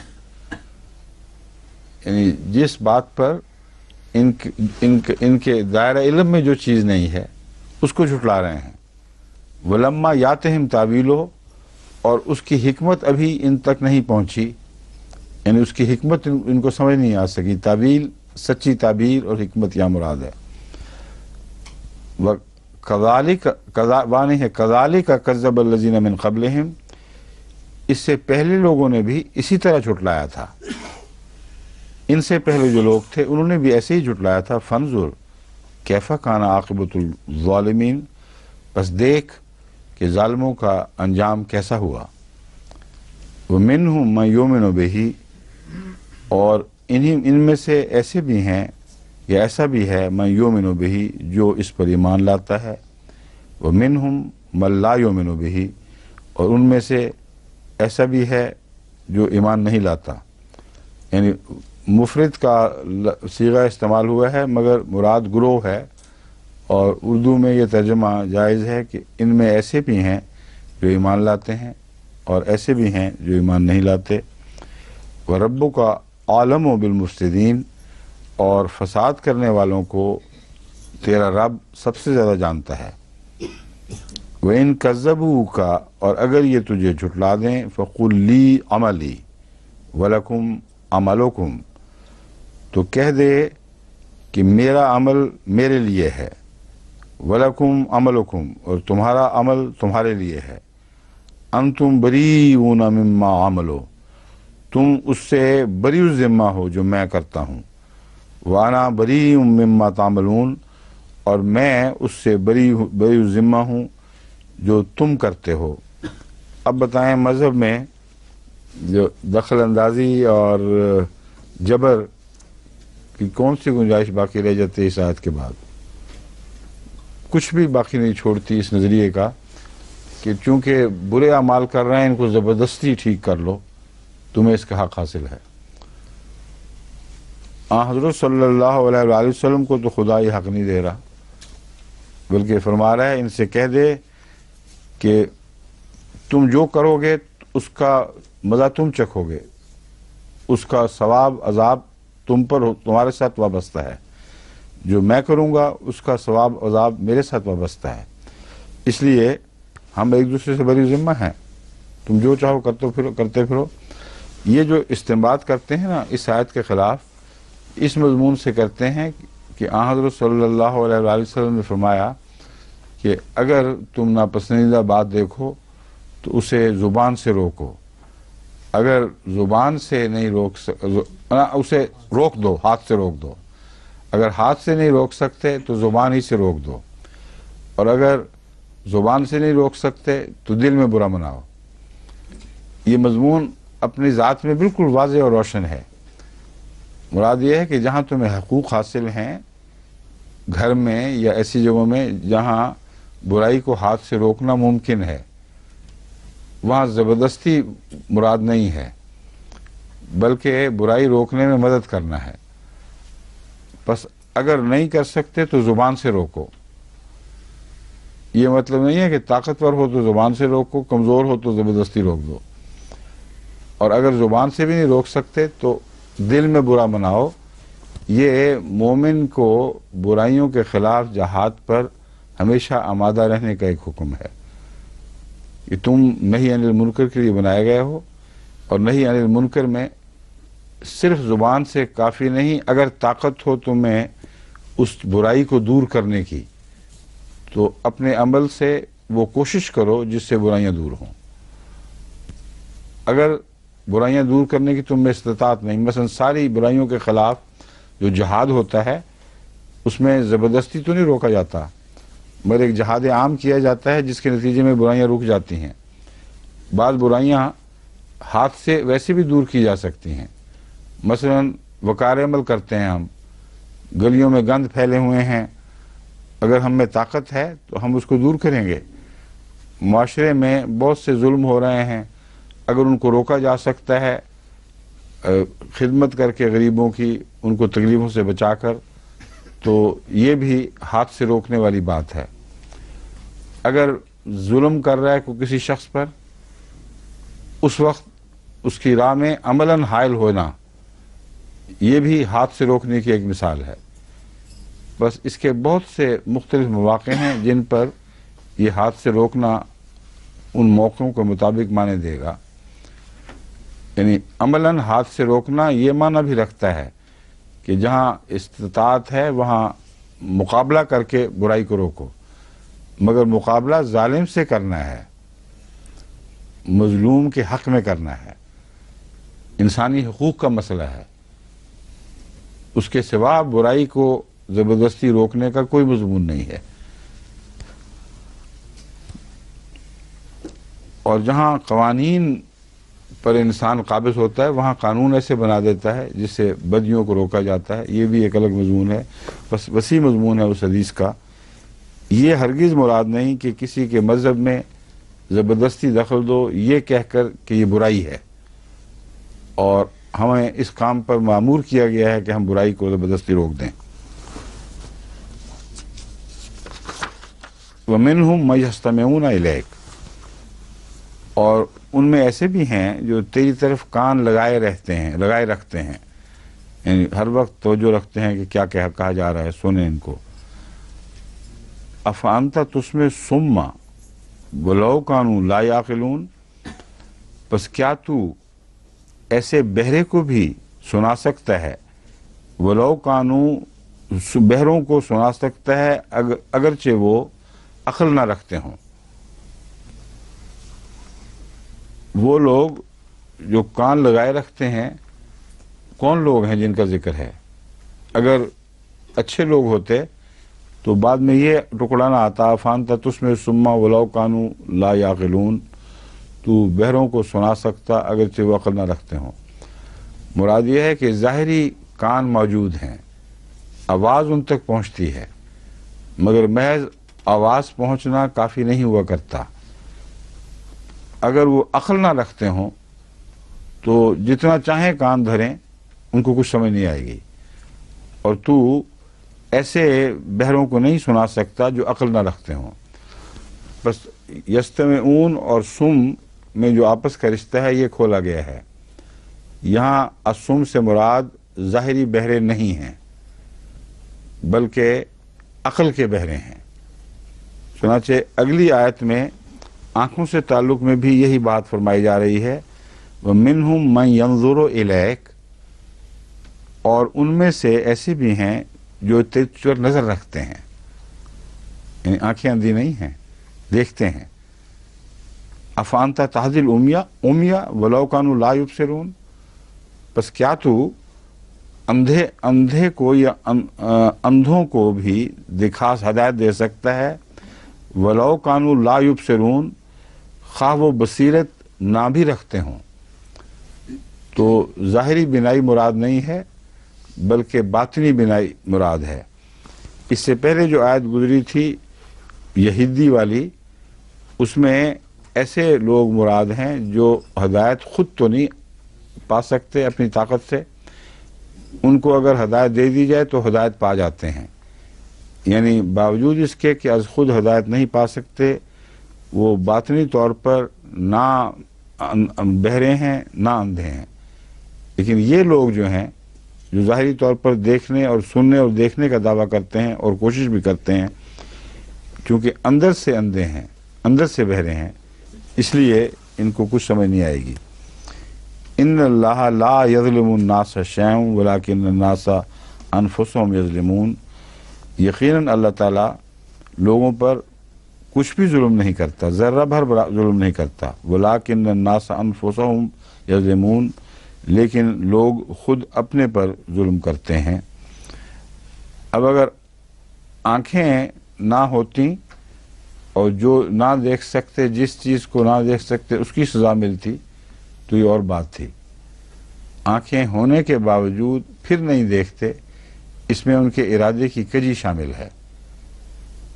Speaker 1: یعنی جس بات پر ان کے دائرہ علم میں جو چیز نہیں ہے اس کو جھٹلا رہے ہیں. ولما یاتہم تاویلہ، اور اس کی حکمت ابھی ان تک نہیں پہنچی، یعنی اس کی حکمت ان کو سمجھ نہیں آ سکی. تعبیل، سچی تعبیر اور حکمت یا مراد ہے. کذالک کذب الذین من قبلہم، اس سے پہلے لوگوں نے بھی اسی طرح جھٹلایا تھا. ان سے پہلے جو لوگ تھے انہوں نے بھی ایسے ہی جھٹلایا تھا. فانظر کیف کان عاقبۃ الظالمین، بس دیکھ کہ ظالموں کا انجام کیسا ہوا. ومنہم من یؤمن بہ، اور ان میں سے ایسے بھی ہیں یا ایسا بھی ہے من یؤمن بہ، جو اس پر ایمان لاتا ہے. ومنہم من لا یؤمن بہ، اور ان میں سے ایسا بھی ہے جو ایمان نہیں لاتا. یعنی مفرد کا صیغہ استعمال ہوا ہے مگر مراد گروہ ہے، اور اردو میں یہ ترجمہ جائز ہے کہ ان میں ایسے بھی ہیں جو ایمان لاتے ہیں اور ایسے بھی ہیں جو ایمان نہیں لاتے. وَرَبُّكَ عَالَمُ بِالْمُفْسِدِينَ، اور فساد کرنے والوں کو تیرا رب سب سے زیادہ جانتا ہے. وَإِن كَذَّبُوكَ، اور اگر یہ تجھے جھٹلا دیں، فَقُلْ لِي عَمَلِي وَلَكُمْ عَمَلُكُمْ، تو کہہ دے کہ میرا عمل میرے لیے ہے، وَلَكُمْ عَمَلُكُمْ، اور تمہارا عمل تمہارے لیے ہے، أَنْتُمْ بَرِيئُونَ مِمَّا عَمَلُوا، تم اس سے بری الذمہ ہو جو میں کرتا ہوں، وَأَنَا بَرِيءٌ مِّمَّا تَعْمَلُونَ، اور میں اس سے بری الذمہ ہوں جو تم کرتے ہو۔ اب بتائیں مذہب میں جو دخل اندازی اور جبر کی کون سی گنجائش باقی رہ جاتی ہے اس آیت کے بعد؟ کچھ بھی باقی نہیں چھوڑتی اس نظریے کا کہ چونکہ برے اعمال کر رہے ہیں ان کو زبردستی ٹھیک کر لو، تمہیں اس کا حق حاصل ہے۔ حضرت صلی اللہ علیہ وآلہ وسلم کو تو خدا یہ حق نہیں دے رہا، بلکہ فرما رہا ہے ان سے کہہ دے کہ تم جو کرو گے اس کا مزہ تم چکھو گے، اس کا ثواب عذاب تم پر تمہارے ساتھ وابستہ ہے، جو میں کروں گا اس کا ثواب عذاب میرے ساتھ وابستہ ہے، اس لیے ہم ایک دوسرے سے بری ذمہ ہیں، تم جو چاہو کرتے پھرو۔ یہ جو استنباط کرتے ہیں نا اس آیت کے خلاف، اس مضمون سے کرتے ہیں کہ حضرت صلی اللہ علیہ وآلہ وسلم نے فرمایا کہ اگر تم ناپسندیدہ بات دیکھو تو اسے زبان سے روکو، اگر زبان سے نہیں اسے روک دو، ہاتھ سے روک دو، اگر ہاتھ سے نہیں روک سکتے تو زبان ہی سے روک دو، اور اگر زبان سے نہیں روک سکتے تو دل میں برا مناؤ۔ یہ مضمون اپنی ذات میں بالکل واضح اور روشن ہے۔ مراد یہ ہے کہ جہاں تمہیں حقوق حاصل ہیں گھر میں یا ایسی جگہوں میں جہاں برائی کو ہاتھ سے روکنا ممکن ہے، وہاں زبردستی مراد نہیں ہے، بلکہ برائی روکنے میں مدد کرنا ہے۔ بس اگر نہیں کر سکتے تو زبان سے روکو۔ یہ مطلب نہیں ہے کہ طاقتور ہو تو زبان سے روکو، کمزور ہو تو زبردستی روک دو، اور اگر زبان سے بھی نہیں روک سکتے تو دل میں برا مناؤ۔ یہ مومن کو برائیوں کے خلاف جہاد پر ہمیشہ آمادہ رہنے کا ایک حکم ہے کہ تم نہی عن المنکر کے لیے بنائے گئے ہو، اور نہی عن المنکر میں صرف زبان سے کافی نہیں، اگر طاقت ہو تمہیں اس برائی کو دور کرنے کی تو اپنے عمل سے وہ کوشش کرو جس سے برائیاں دور ہوں۔ اگر برائیاں دور کرنے کی تم میں استطاعت نہیں، مثلا ساری برائیوں کے خلاف جو جہاد ہوتا ہے اس میں زبردستی تو نہیں روکا جاتا، مگر ایک جہاد عام کیا جاتا ہے جس کے نتیجے میں برائیاں رک جاتی ہیں۔ بعض برائیاں ہاتھ سے ویسے بھی دور کی جا سکتی ہیں، مثلا وقار عمل کرتے ہیں ہم، گلیوں میں گند پھیلے ہوئے ہیں، اگر ہم میں طاقت ہے تو ہم اس کو دور کریں گے۔ معاشرے میں بہت سے ظلم ہو رہے ہیں، اگر ان کو روکا جا سکتا ہے خدمت کر کے غریبوں کی، ان کو تکلیفوں سے بچا کر، تو یہ بھی ہاتھ سے روکنے والی بات ہے۔ اگر ظلم کر رہا ہے کوئی کسی شخص پر، اس وقت اس کی راہ میں عملاً حائل ہونا، یہ بھی ہاتھ سے روکنے کی ایک مثال ہے۔ بس اس کے بہت سے مختلف مواقع ہیں جن پر یہ ہاتھ سے روکنا ان موقعوں کے مطابق معنی دے گا، یعنی عملاً ہاتھ سے روکنا یہ معنی بھی رکھتا ہے کہ جہاں استطاعت ہے وہاں مقابلہ کر کے برائی کو روکو، مگر مقابلہ ظالم سے کرنا ہے، مظلوم کے حق میں کرنا ہے، انسانی حقوق کا مسئلہ ہے، اس کے سوا برائی کو زبردستی روکنے کا کوئی مضمون نہیں ہے۔ اور جہاں قوانین پر انسان قابض ہوتا ہے وہاں قانون ایسے بنا دیتا ہے جس سے بدیوں کو روکا جاتا ہے، یہ بھی ایک الگ مضمون ہے، بس وسیع مضمون ہے اس حدیث کا۔ یہ ہرگز مراد نہیں کہ کسی کے مذہب میں زبردستی دخل دو یہ کہہ کر کہ یہ برائی ہے، اور ہمیں اس کام پر مأمور کیا گیا ہے کہ ہم برائی کو زبردستی روک دیں۔ وَمِنْهُمْ مَن يَسْتَمِعُونَ إِلَيْكَ، اور ان میں ایسے بھی ہیں جو تیری طرف کان لگائے رکھتے ہیں، یعنی ہر وقت توجہ رکھتے ہیں کہ کیا کہا جا رہا ہے، سنیں ان کو۔ أَفَأَنْتَ تُسْمِعُ الصُّمَّ وَلَوْ كَانُوا لَا يَعْقِلُونَ، بس کیا تو ایسے بہرے کو بھی سنا سکتا ہے ولو کانو بہروں کو سنا سکتا ہے اگرچہ وہ عقل نہ رکھتے ہوں. وہ لوگ جو کان لگائے رکھتے ہیں کون لوگ ہیں جن کا ذکر ہے؟ اگر اچھے لوگ ہوتے تو بعد میں یہ ٹکڑا نہ آتا فانتا تسمع الصم ولو کانوا لا یعقلون، تو بہروں کو سنا سکتا اگرچہ وہ عقل نہ رکھتے ہوں. مراد یہ ہے کہ ظاہری کان موجود ہیں، آواز ان تک پہنچتی ہے، مگر محض آواز پہنچنا کافی نہیں ہوا کرتا. اگر وہ عقل نہ رکھتے ہوں تو جتنا چاہیں کان دھریں ان کو کچھ سمجھ نہیں آئے گی. اور تو ایسے بہروں کو نہیں سنا سکتا جو عقل نہ رکھتے ہوں. بس یستمعون اور سم میں جو آپس کا رشتہ ہے یہ کھولا گیا ہے. یہاں السم سے مراد ظاہری بہرے نہیں ہیں بلکہ عقل کے بہرے ہیں. چنانچہ اگلی آیت میں آنکھوں سے تعلق میں بھی یہی بات فرمائی جا رہی ہے، وَمِنْهُمْ مَنْ يَنْظُرُ إِلَيْكَ، اور ان میں سے ایسے بھی ہیں جو تجھ پر نظر رکھتے ہیں، یعنی آنکھیں اندھی نہیں ہیں، دیکھتے ہیں. افانتا تہدی العمیٰ ولو کانوا لا یبصرون، بس کیا تو اندھے کو یا اندھوں کو بھی ہدایت دے سکتا ہے، ولو کانوا لا یبصرون، خواہ وہ بصیرت نہ بھی رکھتے ہوں. تو ظاہری بینائی مراد نہیں ہے بلکہ باطنی بینائی مراد ہے. اس سے پہلے جو آیت گزری تھی یہودی والی، اس میں ایسے لوگ مراد ہیں جو ہدایت خود تو نہیں پا سکتے اپنی طاقت سے، ان کو اگر ہدایت دے دی جائے تو ہدایت پا جاتے ہیں. یعنی باوجود اس کے کہ از خود ہدایت نہیں پا سکتے، وہ باطنی طور پر نہ بہرے ہیں نہ اندھے ہیں. لیکن یہ لوگ جو ہیں جو ظاہری طور پر دیکھنے اور سننے اور دیکھنے کا دعویٰ کرتے ہیں اور کوشش بھی کرتے ہیں، کیونکہ اندر سے اندھے ہیں، اندر سے بہرے ہیں، اس لیے ان کو کچھ سمجھ نہیں آئے گی. ان اللہ لا یظلم الناس شیئا ولکن الناس انفسهم یظلمون، یقیناً اللہ تعالیٰ لوگوں پر کچھ بھی ظلم نہیں کرتا، ذرہ بھر ظلم نہیں کرتا. ولکن الناس انفسهم یظلمون، لیکن لوگ خود اپنے پر ظلم کرتے ہیں. اب اگر آنکھیں نہ ہوتی اور جو نہ دیکھ سکتے، جس چیز کو نہ دیکھ سکتے اس کی سزا ملتی تو یہ اور بات تھی. آنکھیں ہونے کے باوجود پھر نہیں دیکھتے، اس میں ان کے ارادے کی کجی شامل ہے.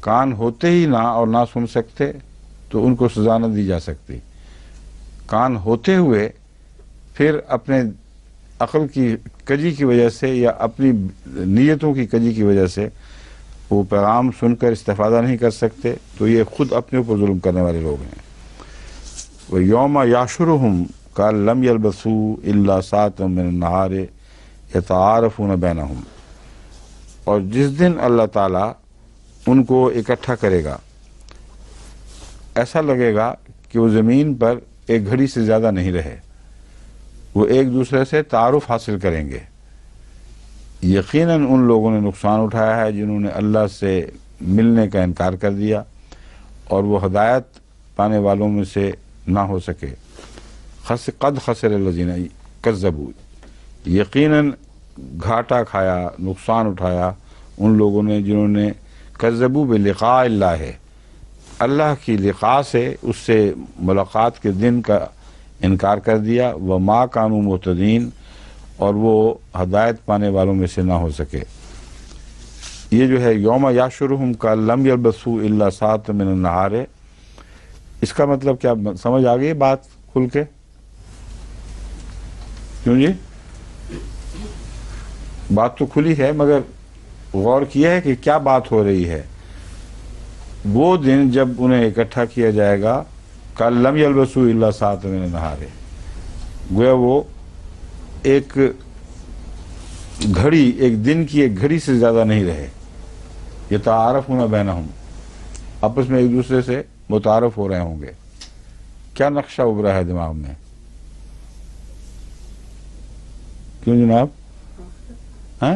Speaker 1: کان ہوتے ہی نہ اور نہ سن سکتے تو ان کو سزا نہ دی جا سکتی. کان ہوتے ہوئے پھر اپنے عقل کی کجی کی وجہ سے یا اپنی نیتوں کی کجی کی وجہ سے وہ پیغام سن کر استفادہ نہیں کر سکتے، تو یہ خود اپنے اوپر ظلم کرنے والے لوگ ہیں. وَيَوْمَ يَحْشُرُهُمْ كَأَن لَّمْ يَلْبَثُوا إِلَّا سَاعَةً مِّنَ النَّهَارِ يَتَعَارَفُونَ بَيْنَهُمْ، اور جس دن اللہ تعالیٰ ان کو اکٹھا کرے گا ایسا لگے گا کہ وہ زمین پر ایک گھڑی سے زیادہ نہیں رہے، وہ ایک دوسرے سے تعارف حاصل کریں گے. یقیناً ان لوگوں نے نقصان اٹھایا ہے جنہوں نے اللہ سے ملنے کا انکار کر دیا اور وہ ہدایت پانے والوں میں سے نہ ہو سکے. قد خسر الذین کذبوا، یقیناً گھاٹا کھایا، نقصان اٹھایا ان لوگوں نے جنہوں نے کذبوا بلقاء اللہ، اللہ کی لقاء سے، اس سے ملاقات کے دن کا انکار کر دیا. وما کانوا مہتدین، اور وہ ہدایت پانے والوں میں سے نہ ہو سکے. یہ جو ہے یوم یحشرہم کأن لم یلبثوا الا ساعة من النہار، اس کا مطلب کیا سمجھ آ گئی بات کھل کے؟ کیوں جی؟ بات تو کھلی ہے مگر غور کیا ہے کہ کیا بات ہو رہی ہے. وہ دن جب انہیں اکٹھا کیا جائے گا، کأن لم یلبثوا الا ساعة من النہار، گویا وہ ایک گھڑی، ایک دن کی ایک گھڑی سے زیادہ نہیں رہے. یتعارفون بینہم، آپس میں ایک دوسرے سے متعارف ہو رہے ہوں گے. کیا نقشہ ابھرا ہے دماغ میں؟ کیوں جناب؟ ہاں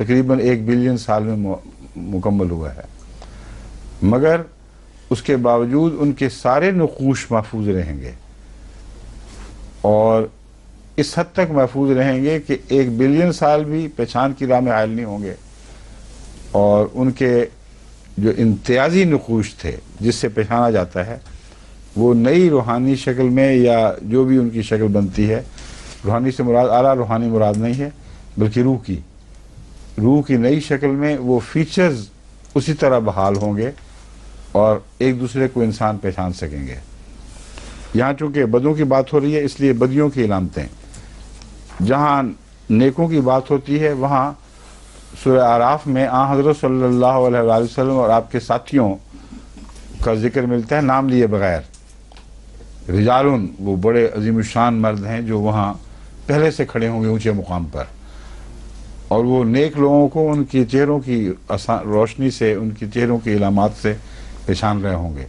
Speaker 1: تقریباً 1 بلین سال میں مکمل ہوا ہے، مگر اس کے باوجود ان کے سارے نقوش محفوظ رہیں گے، اور اس حد تک محفوظ رہیں گے کہ 1 بلین سال بھی پہچان کی راہ میں حائل نہیں ہوں گے، اور ان کے جو امتیازی نقوش تھے جس سے پہچانا جاتا ہے وہ نئی روحانی شکل میں یا جو بھی ان کی شکل بنتی ہے، روحانی سے مراد اعلیٰ روحانی مراد نہیں ہے بلکہ روح کی نئی شکل میں وہ فیچرز اسی طرح بحال ہوں گے اور ایک دوسرے کو انسان پہچان سکیں گے۔ یہاں چونکہ بدوں کی بات ہو رہی ہے اس لیے بدیوں کی علامتیں، جہاں نیکوں کی بات ہوتی ہے وہاں سورہ اعراف میں حضرت صلی اللہ علیہ وآلہ وسلم اور آپ کے ساتھیوں کا ذکر ملتا ہے نام لیے بغیر۔ رجالن، وہ بڑے عظیم الشان مرد ہیں جو وہاں پہلے سے کھڑے ہوں گے اونچے مقام پر، اور وہ نیک لوگوں کو ان کی چہروں کی روشنی سے، ان کی چہروں کی علامات سے پہچان رہے ہوں گے،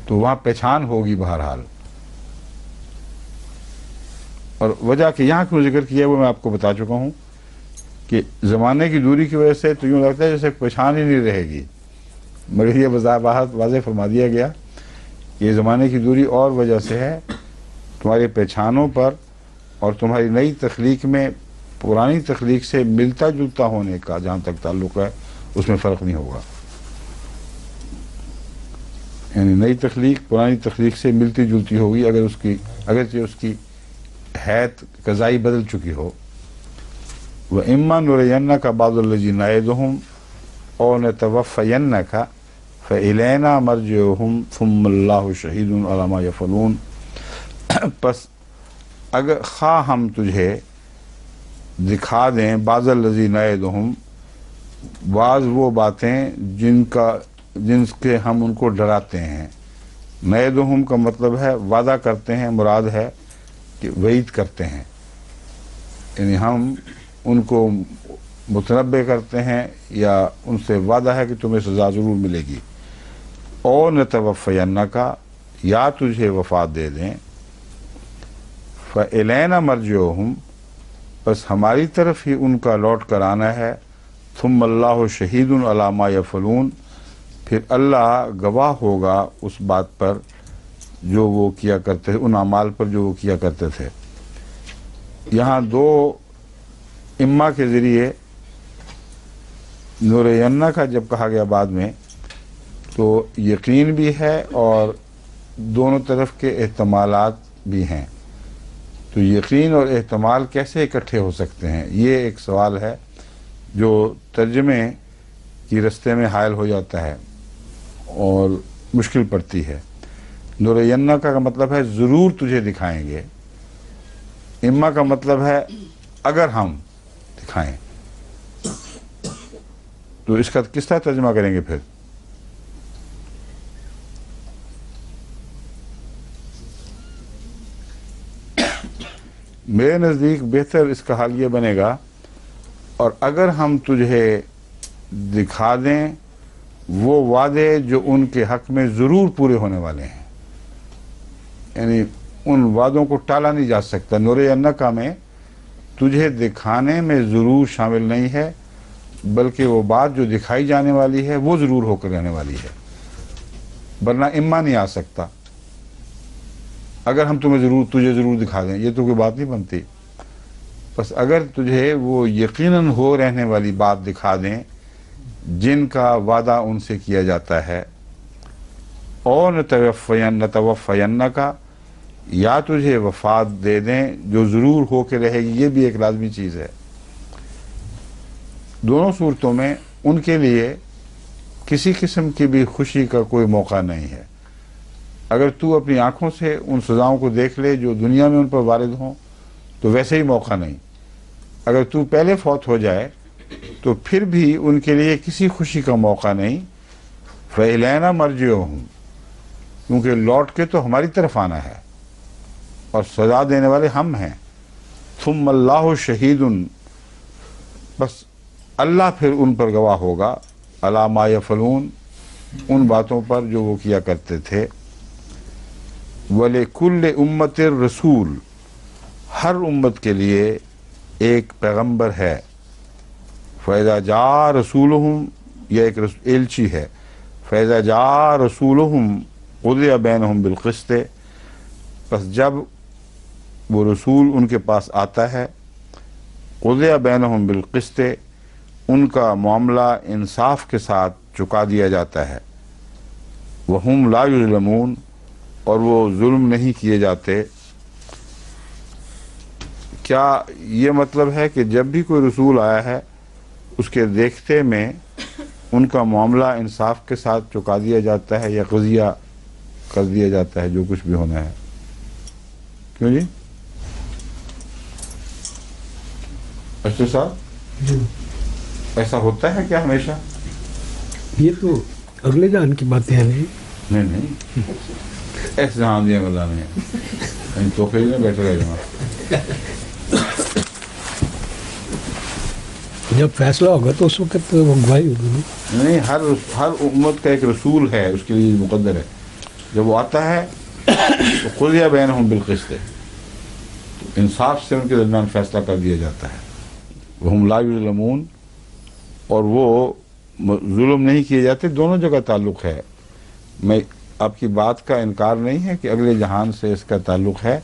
Speaker 1: تو وہاں پہچان ہوگی بہرحال۔ اور وجہ کہ یہاں کیوں ذکر کیا ہے وہ میں آپ کو بتا چکا ہوں کہ زمانے کی دوری کی وجہ سے تو یوں لگتا ہے جیسے پہچان ہی نہیں رہے گی، مگر یہ واضح فرما دیا گیا کہ یہ زمانے کی دوری اور وجہ سے ہے، تمہاری پہچانوں پر اور تمہاری نئی تخلیق میں پرانی تخلیق سے ملتا جلتا ہونے کا جہاں تک تعلق ہے اس میں فرق نہیں ہوگا، یعنی نئی تخلیق پرانی تخلیق سے ملتی جلتی ہوگی اگرچہ اس کی حیت قضائی بدل چکی ہو۔ وَإِمَّا نُرِيَنَّكَ بَعْضَ الَّذِي نَعِدُهُمْ أَوْ نَتَوَفَّيَنَّكَ فَإِلَيْنَا مَرْجِعُهُمْ ثُمَّ اللَّهُ شَهِيدٌ عَلَىٰ مَا يَفْعَلُونَ، پس اگر خواہ ہم تجھے دکھا دیں بعض الذی نعدہم، بعض وہ باتیں جن کے ہم ان کو ڈراتے ہیں۔ نعدہم کا مطلب ہے وعدہ کرتے ہیں، مراد ہے کہ وعید کرتے ہیں، یعنی ہم ان کو متنبع کرتے ہیں یا ان سے وعدہ ہے کہ تمہیں سزا ضرور ملے گی۔ او نتوفینک، یا تجھے وفات دے دیں، فَإِلَيْنَا مَرْجِعُهُمْ، بس ہماری طرف ہی ان کا لوٹ کر آنا ہے۔ ثُمَّ اللَّهُ شَهِيدٌ عَلَىٰ مَا يَفْعَلُونَ، پھر اللہ گواہ ہوگا اس بات پر جو وہ کیا کرتے تھے، ان اعمال پر جو وہ کیا کرتے تھے۔ یہاں دو اما کے ذریعے نُرِيَنَّ کا جب کہا گیا بعد میں تو یقین بھی ہے اور دونوں طرف کے احتمالات بھی ہیں، تو یقین اور احتمال کیسے اکٹھے ہو سکتے ہیں، یہ ایک سوال ہے جو ترجمے کی رستے میں حائل ہو جاتا ہے اور مشکل پڑتی ہے۔ نُرِيَنَّ کا مطلب ہے ضرور تجھے دکھائیں گے، اما کا مطلب ہے اگر ہم دکھائیں، تو اس کا کس طرح ترجمہ کریں گے پھر؟ میرے نزدیک بہتر اس کا حال یہ بنے گا، اور اگر ہم تجھے دکھا دیں وہ وعدے جو ان کے حق میں ضرور پورے ہونے والے ہیں، یعنی ان وعدوں کو ٹالا نہیں جا سکتا۔ نُرِيَنَّکَ میں تجھے دکھانے میں ضرور شامل نہیں ہے، بلکہ وہ بات جو دکھائی جانے والی ہے وہ ضرور ہو کر رہنے والی ہے، ورنہ اما نہیں آ سکتا۔ اگر ہم تجھے ضرور دکھا دیں، یہ تو کوئی بات نہیں بنتی۔ بس اگر تجھے وہ یقیناً ہو رہنے والی بات دکھا دیں جن کا وعدہ ان سے کیا جاتا ہے، اور نتوفینک، یا تجھے وفات دے دیں جو ضرور ہو کے رہے گی، یہ بھی ایک لازمی چیز ہے۔ دونوں صورتوں میں ان کے لیے کسی قسم کی بھی خوشی کا کوئی موقع نہیں ہے۔ اگر تو اپنی آنکھوں سے ان سزاؤں کو دیکھ لے جو دنیا میں ان پر وارد ہوں تو ویسے ہی موقع نہیں، اگر تو پہلے فوت ہو جائے تو پھر بھی ان کے لیے کسی خوشی کا موقع نہیں۔ فَإِلَيْنَا مَرْجِعُهُمْ، کیونکہ لوٹ کے تو ہماری طرف آنا ہے اور سزا دینے والے ہم ہیں۔ ثُمَّ اللَّهُ شَهِيدٌ، بس اللہ پھر ان پر گواہ ہوگا، عَلَىٰ مَا يَفْعَلُونَ، ان باتوں پر جو وہ کیا کرتے تھے۔ وَلِكُلِّ أُمَّةٍ رَسُولٌ، ہر امت کے لیے ایک پیغمبر ہے۔ فَإِذَا جَاءَ رَسُولُهُمْ، یہ ایک ایلچی ہے. فَإِذَا جَاءَ رَسُولُهُمْ قُضِيَ بَيْنَهُمْ بِالْقِسْطِ، پس جب وہ رسول ان کے پاس آتا ہے، قُضِيَ بَيْنَهُمْ بِالْقِسْطِ، ان کا معاملہ انصاف کے ساتھ چکا دیا جاتا ہے. وَهُمْ لَا يُظْلَمُونَ، اور وہ ظلم نہیں کیے جاتے. کیا یہ مطلب ہے کہ جب بھی کوئی رسول آیا ہے اس کے دیکھتے میں ان کا معاملہ انصاف کے ساتھ چکا دیا جاتا ہے یا قضیہ کر دیا جاتا ہے جو کچھ بھی ہونا ہے؟ کیوں جی اشرف صاحب، ایسا ہوتا ہے کیا ہمیشہ؟
Speaker 5: یہ تو اگلے جان کی باتیں ہیں.
Speaker 1: نہیں ایسے جہاں دیا گلا نہیں تو پھر میں بیٹھے رہ جاؤں.
Speaker 5: جب فیصلہ ہوگا تو اس وقت وہ گواہی ہوگی.
Speaker 1: نہیں، ہر امت کا ایک رسول ہے، اس کے لیے مقدر ہے. جب وہ آتا ہے تو قضیہ بینہم بالقسط، تو انصاف سے ان کے درمیان فیصلہ کر دیا جاتا ہے. وہم لا یظلمون، اور وہ ظلم نہیں کیے جاتے. دونوں جگہ تعلق ہے. میں آپ کی بات کا انکار نہیں ہے کہ اگلے جہان سے اس کا تعلق ہے،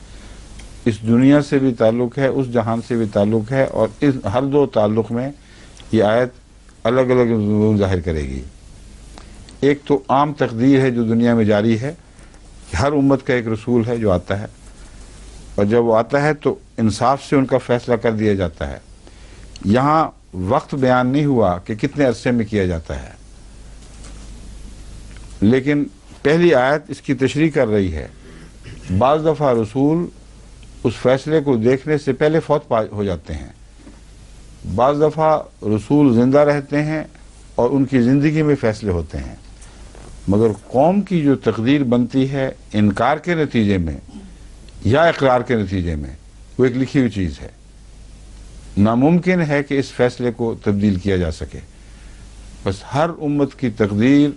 Speaker 1: اس دنیا سے بھی تعلق ہے، اس جہان سے بھی تعلق ہے، اور اس ہر دو تعلق میں یہ آیت الگ الگ مضمون ظاہر کرے گی. ایک تو عام تقدیر ہے جو دنیا میں جاری ہے کہ ہر امت کا ایک رسول ہے جو آتا ہے، اور جب وہ آتا ہے تو انصاف سے ان کا فیصلہ کر دیا جاتا ہے. یہاں وقت بیان نہیں ہوا کہ کتنے عرصے میں کیا جاتا ہے، لیکن پہلی آیت اس کی تشریح کر رہی ہے. بعض دفعہ رسول اس فیصلے کو دیکھنے سے پہلے فوت ہو جاتے ہیں، بعض دفعہ رسول زندہ رہتے ہیں اور ان کی زندگی میں فیصلے ہوتے ہیں. مگر قوم کی جو تقدیر بنتی ہے انکار کے نتیجے میں یا اقرار کے نتیجے میں، وہ ایک لکھی ہوئی چیز ہے. ناممکن ہے کہ اس فیصلے کو تبدیل کیا جا سکے. بس ہر امت کی تقدیر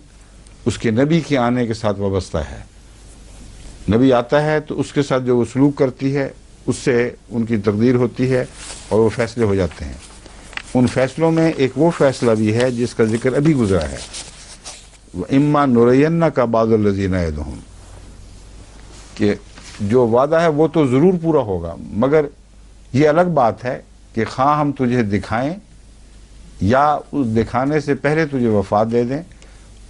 Speaker 1: اس کے نبی کے آنے کے ساتھ وابستہ ہے. نبی آتا ہے تو اس کے ساتھ جو وہ سلوک کرتی ہے اس سے ان کی تقدیر ہوتی ہے اور وہ فیصلے ہو جاتے ہیں. ان فیصلوں میں ایک وہ فیصلہ بھی ہے جس کا ذکر ابھی گزرا ہے، اما نُرِيَنَّكَ بَعْضَ الَّذِينَ نَعِدُهُمْ، کہ جو وعدہ ہے وہ تو ضرور پورا ہوگا، مگر یہ الگ بات ہے کہ خواہ ہم تجھے دکھائیں یا اس دکھانے سے پہلے تجھے وفات دے دیں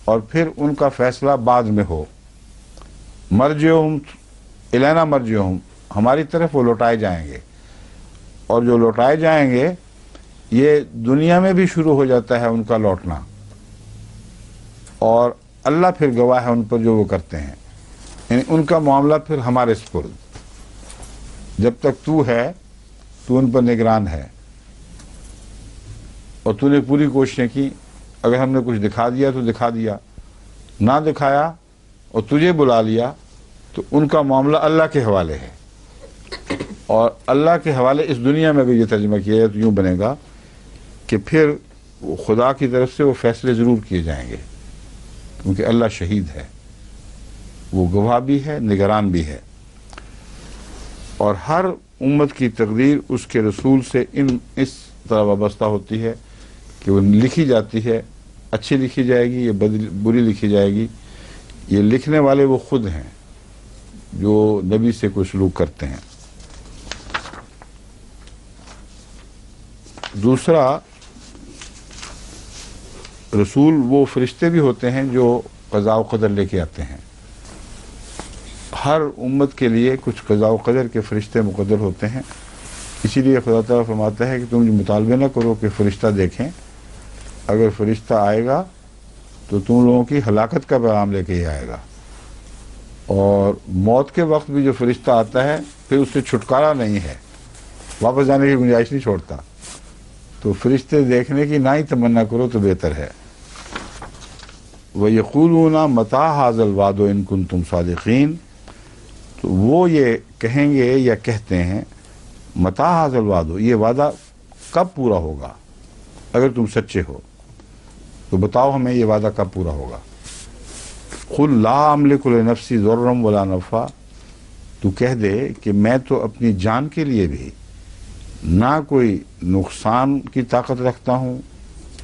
Speaker 1: اور پھر ان کا فیصلہ بعد میں ہو. مرجعہم الینا مرجعہم، ہماری طرف وہ لوٹائے جائیں گے، اور جو لوٹائے جائیں گے یہ دنیا میں بھی شروع ہو جاتا ہے ان کا لوٹنا، اور اللہ پھر گواہ ہے ان پر جو وہ کرتے ہیں. یعنی ان کا معاملہ پھر ہمارے سپرد. جب تک تو ہے تو ان پر نگران ہے، اور تو نے پوری کوششیں کی. اگر ہم نے کچھ دکھا دیا تو دکھا دیا، نہ دکھایا اور تجھے بلا لیا تو ان کا معاملہ اللہ کے حوالے ہے. اور اللہ کے حوالے اس دنیا میں اگر یہ ترجمہ کیا جائے تو یوں بنے گا کہ پھر خدا کی طرف سے وہ فیصلے ضرور کیے جائیں گے، کیونکہ اللہ شہید ہے، وہ گواہ بھی ہے، نگران بھی ہے. اور ہر امت کی تقدیر اس کے رسول سے اس طرح وابستہ ہوتی ہے کہ وہ لکھی جاتی ہے. اچھی لکھی جائے گی یا بری لکھی جائے گی، یہ لکھنے والے وہ خود ہیں جو نبی سے کوئی سلوک کرتے ہیں. دوسرا، رسول وہ فرشتے بھی ہوتے ہیں جو قضاء و قدر لے کے آتے ہیں. ہر امت کے لیے کچھ قضاء و قدر کے فرشتے مقدر ہوتے ہیں. اسی لیے خدا تعالیٰ فرماتا ہے کہ تم مطالبہ نہ کرو کہ فرشتہ دیکھیں، اگر فرشتہ آئے گا تو تم لوگوں کی ہلاکت کا پیغام لے کے ہی آئے گا. اور موت کے وقت بھی جو فرشتہ آتا ہے پھر اس سے چھٹکارا نہیں ہے، واپس جانے کی گنجائش نہیں چھوڑتا. تو فرشتے دیکھنے کی نہ ہی تمنا کرو تو بہتر ہے. وَيَقُولُونَ مَتَىٰ هَٰذَا الْوَعْدُ إِن كُنتُمْ صَادِقِينَ، تو وہ یہ کہیں گے یا کہتے ہیں مَتَىٰ هَٰذَا الْوَعْدُ، یہ وعدہ کب پورا ہوگا؟ اگر تم سچے ہو تو بتاؤ ہمیں یہ وعدہ کب پورا ہوگا. قُلْ لَا أَمْلِكُ لِنَفْسِي ضَرًّا وَلَا نَفْعًا، تو کہہ دے کہ میں تو اپنی جان کے لیے بھی نہ کوئی نقصان کی طاقت رکھتا ہوں